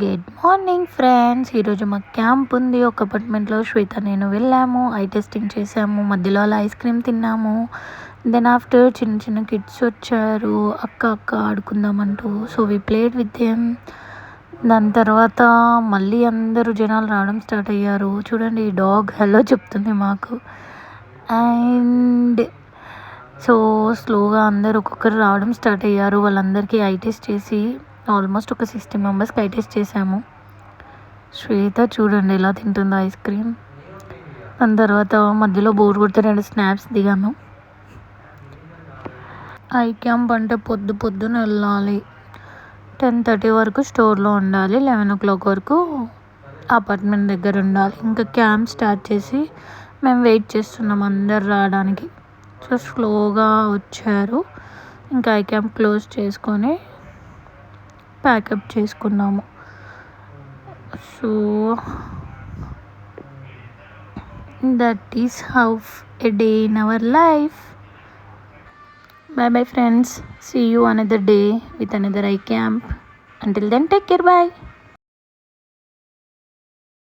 Good morning friends. ఈరోజు మాకు camp ఉంది. ఒక అపార్ట్మెంట్లో శ్వేత నేను వెళ్ళాము, ఐ టెస్టింగ్ చేసాము, మధ్యలో అలా ఐస్ క్రీమ్ తిన్నాము. దెన్ ఆఫ్టర్ చిన్న చిన్న కిడ్స్ వచ్చారు, అక్క ఆడుకుందామంటూ. So we played with them. దాని తర్వాత మళ్ళీ అందరూ జనాలు రావడం స్టార్ట్ అయ్యారు. చూడండి, ఈ డాగ్ హలో చెప్తుంది మాకు. అండ్ సో స్లోగా అందరూ ఒక్కొక్కరు రావడం స్టార్ట్ అయ్యారు. వాళ్ళందరికీ ఐ టెస్ట్ చేసి ఆల్మోస్ట్ ఒక 60 మెంబర్స్కి ఐ టెస్ట్ చేసాము. శ్వేత చూడండి ఎలా తింటుందో ఐస్ క్రీమ్. దాని తర్వాత మధ్యలో బోర్ కొడితే 2 స్నాప్స్ దిగాము. ఐ క్యాంప్ అంటే పొద్దున వెళ్ళాలి. 10:30 వరకు స్టోర్లో ఉండాలి, 11 o'clock వరకు అపార్ట్మెంట్ దగ్గర ఉండాలి. ఇంకా క్యాంప్ స్టార్ట్ చేసి మేము వెయిట్ చేస్తున్నాం అందరు రావడానికి. సో స్లోగా వచ్చారు. ఇంకా ఐ క్యాంప్ క్లోజ్ చేసుకొని ప్యాకప్ చేసుకున్నాము. So that is how a day in our life. Bye friends. See you another day with another eye camp. Until then, take care. Bye.